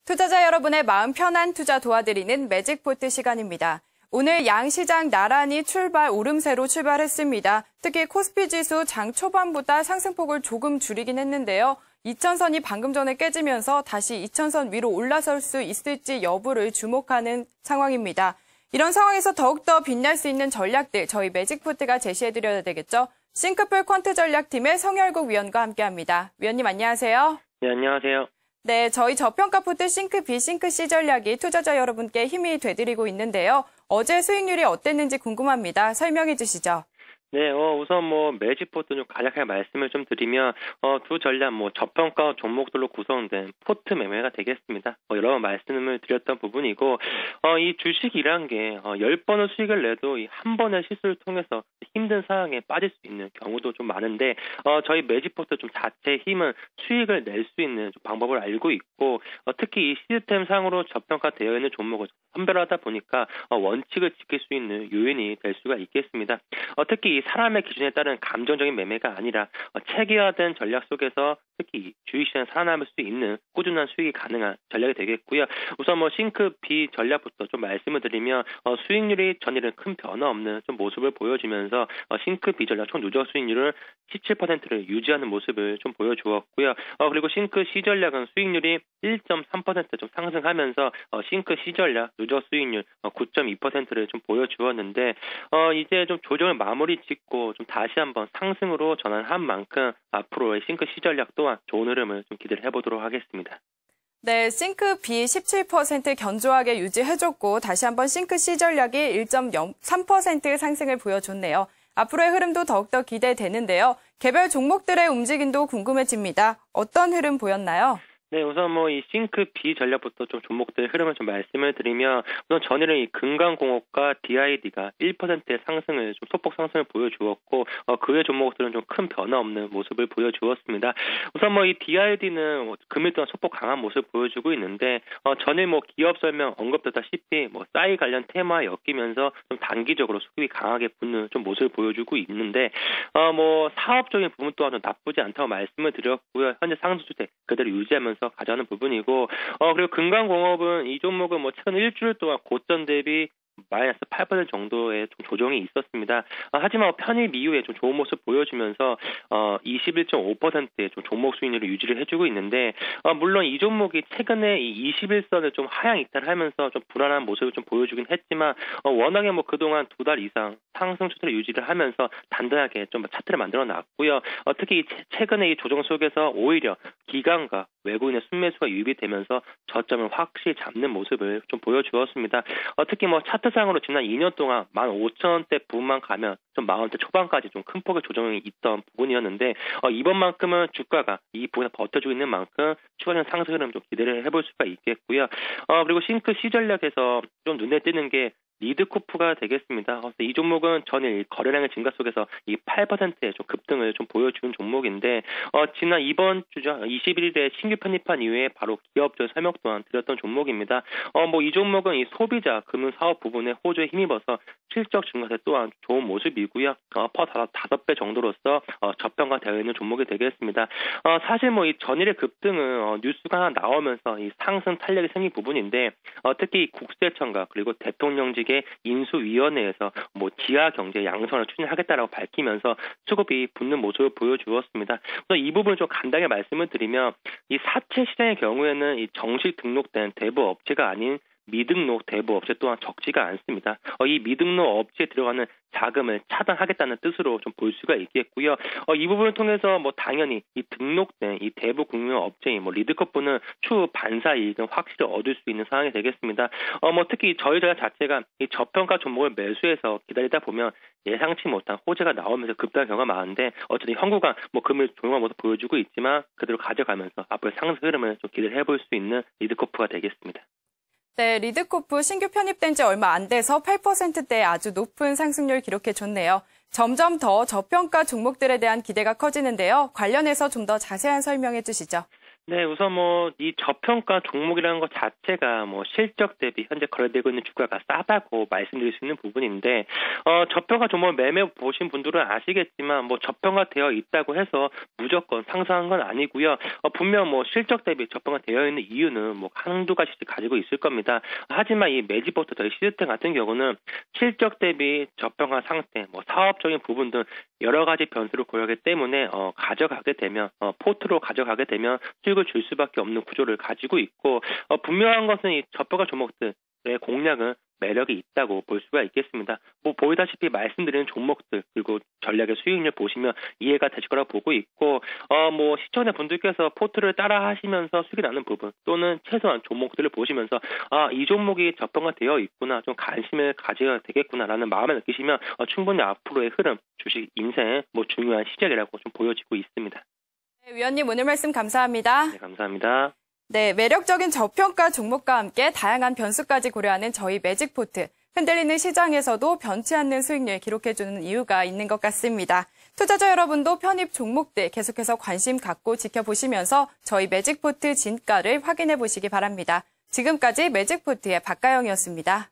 투자자 여러분의 마음 편한 투자 도와드리는 매직포트 시간입니다. 오늘 양시장 나란히 오름세로 출발했습니다. 특히 코스피 지수 장 초반보다 상승폭을 조금 줄이긴 했는데요. 2000선이 방금 전에 깨지면서 다시 2000선 위로 올라설 수 있을지 여부를 주목하는 상황입니다. 이런 상황에서 더욱더 빛날 수 있는 전략들 저희 매직포트가 제시해드려야 되겠죠. 싱크풀 퀀트 전략팀의 성열국 위원과 함께합니다. 위원님 안녕하세요. 네, 안녕하세요. 네, 저희 저평가 포트 싱크B, 싱크C 전략이 투자자 여러분께 힘이 되드리고 있는데요. 어제 수익률이 어땠는지 궁금합니다. 설명해 주시죠. 네, 우선 매직포트 좀 간략하게 말씀을 좀 드리면, 두 전략, 저평가 종목들로 구성된 포트 매매가 되겠습니다. 여러 번 말씀을 드렸던 부분이고, 이 주식이란 게, 10번의 수익을 내도 한 번의 실수를 통해서 힘든 상황에 빠질 수 있는 경우도 좀 많은데, 저희 매직포트 좀 자체의 힘은 수익을 낼 수 있는 방법을 알고 있고, 특히 이 시스템 상으로 저평가되어 있는 종목을 선별하다 보니까 원칙을 지킬 수 있는 요인이 될 수가 있겠습니다. 특히 이 사람의 기준에 따른 감정적인 매매가 아니라 체계화된 전략 속에서 특히 주식시장에 살아남을 수 있는 꾸준한 수익이 가능한 전략이 되겠고요. 우선 싱크B 전략부터 좀 말씀을 드리면 수익률이 전일은 큰 변화 없는 좀 모습을 보여주면서 싱크B 전략 총 누적 수익률을 17%를 유지하는 모습을 좀 보여주었고요. 그리고 싱크C 전략은 수익률이 1.3% 좀 상승하면서 싱크C 전략 누적 수익률 9.2%를 좀 보여주었는데 이제 좀 조정을 마무리 짓고 좀 다시 한번 상승으로 전환한 만큼 앞으로의 싱크C 전략 또한 좋은 흐름을 좀 기대를 해보도록 하겠습니다. 네, 싱크B 17% 견조하게 유지해줬고 다시 한번 싱크C 전략이 1.03% 상승을 보여줬네요. 앞으로의 흐름도 더욱더 기대되는데요. 개별 종목들의 움직임도 궁금해집니다. 어떤 흐름 보였나요? 네, 우선 이 싱크B 전략부터 좀 종목들 흐름을 좀 말씀을 드리면 우선 전일은 이 금강공업과 DID가 1%의 상승을 좀 소폭 상승을 보여주었고 그 외 종목들은 좀 큰 변화 없는 모습을 보여주었습니다. 우선 이 DID는 금일 동안 소폭 강한 모습을 보여주고 있는데 전일 기업 설명 언급됐다시피 싸이 관련 테마에 엮이면서 좀 단기적으로 수급이 강하게 붙는 좀 모습을 보여주고 있는데 사업적인 부분 또한 나쁘지 않다고 말씀을 드렸고요. 현재 상승 추세 그대로 유지하면서 가져가는 부분이고 그리고 금강공업은 이 종목은 최근 일주일 동안 고점 대비 마이너스 8% 정도의 좀 조정이 있었습니다. 하지만 편입 이후에 좀 좋은 모습 보여주면서 21.5%의 좀 종목 수익률을 유지를 해주고 있는데 물론 이 종목이 최근에 이 21선을 좀 하향 이탈하면서 좀 불안한 모습을 좀 보여주긴 했지만 워낙에 그동안 2달 이상 상승 추세를 유지를 하면서 단단하게 좀 차트를 만들어 놨고요. 특히 최근에 이 조정 속에서 오히려 기관과 외국인의 순매수가 유입이 되면서 저점을 확실히 잡는 모습을 좀 보여주었습니다. 특히 차트상으로 지난 2년 동안 15,000원대 부분만 가면 좀 40대 초반까지 좀 큰 폭의 조정이 있던 부분이었는데 이번만큼은 주가가 이 부분에 버텨주고 있는 만큼 추가적인 상승 흐름 좀 기대를 해볼 수가 있겠고요. 그리고 싱크C 전략에서 좀 눈에 띄는 게 리드코프가 되겠습니다. 이 종목은 전일 거래량의 증가 속에서 이 8%의 좀 급등을 좀 보여주는 종목인데 지난 이번 주죠 21일에 신규 편입한 이후에 바로 기업적 설명 또한 드렸던 종목입니다. 이 종목은 이 소비자 금융 사업 부분에 호조에 힘입어서 실적 증가세 또한 좋은 모습이고요. 퍼 5배 정도로서 저평가되어 있는 종목이 되겠습니다. 사실 이 전일의 급등은 뉴스가 하나 나오면서 이 상승 탄력이 생긴 부분인데 특히 국세청과 그리고 대통령직의 인수위원회에서 지하 경제 양선을 추진하겠다라고 밝히면서 수급이 붙는 모습을 보여주었습니다. 그래서 이 부분을 좀 간단하게 말씀을 드리면 이 사채 시장의 경우에는 이 정식 등록된 대부 업체가 아닌 미등록 대부 업체 또한 적지가 않습니다. 이 미등록 업체에 들어가는 자금을 차단하겠다는 뜻으로 좀 볼 수가 있겠고요. 이 부분을 통해서 당연히 이 등록된 이 대부 금융 업체인 리드커프는 추후 반사 이익은 확실히 얻을 수 있는 상황이 되겠습니다. 특히 저희 전략 자체가 이 저평가 종목을 매수해서 기다리다 보면 예상치 못한 호재가 나오면서 급등한 경우가 많은데 어쨌든 현구가 금을 조용한 모습 보여주고 있지만 그대로 가져가면서 앞으로 상승 흐름을 좀 기대를 해볼 수 있는 리드커프가 되겠습니다. 네, 리드코프 신규 편입된 지 얼마 안 돼서 8%대의 아주 높은 상승률 기록해줬네요. 점점 더 저평가 종목들에 대한 기대가 커지는데요. 관련해서 좀 더 자세한 설명해 주시죠. 네, 우선 이 저평가 종목이라는 것 자체가 실적 대비 현재 거래되고 있는 주가가 싸다고 말씀드릴 수 있는 부분인데, 저평가 종목을 매매 보신 분들은 아시겠지만, 저평가 되어 있다고 해서 무조건 상승한 건 아니고요. 분명 실적 대비 저평가 되어 있는 이유는 한두 가지씩 가지고 있을 겁니다. 하지만 이 매직포트 저희 시스템 같은 경우는 실적 대비 저평가 상태, 사업적인 부분 등 여러 가지 변수를 고려하기 때문에 가져가게 되면 포트로 가져가게 되면 수익을 줄 수밖에 없는 구조를 가지고 있고, 분명한 것은 이 저평가 종목들의 공략은 매력이 있다고 볼 수가 있겠습니다. 보이다시피 말씀드리는 종목들 그리고 전략의 수익률 보시면 이해가 되실 거라고 보고 있고, 시청자 분들께서 포트를 따라 하시면서 수익이 나는 부분 또는 최소한 종목들을 보시면서 이 종목이 저평가 되어 있구나, 좀 관심을 가져야 되겠구나라는 마음을 느끼시면 충분히 앞으로의 흐름, 주식 인생의 중요한 시작이라고 좀 보여지고 있습니다. 네, 위원님 오늘 말씀 감사합니다. 네, 감사합니다. 네, 매력적인 저평가 종목과 함께 다양한 변수까지 고려하는 저희 매직포트. 흔들리는 시장에서도 변치 않는 수익률 기록해주는 이유가 있는 것 같습니다. 투자자 여러분도 편입 종목들 계속해서 관심 갖고 지켜보시면서 저희 매직포트 진가를 확인해 보시기 바랍니다. 지금까지 매직포트의 박가영이었습니다.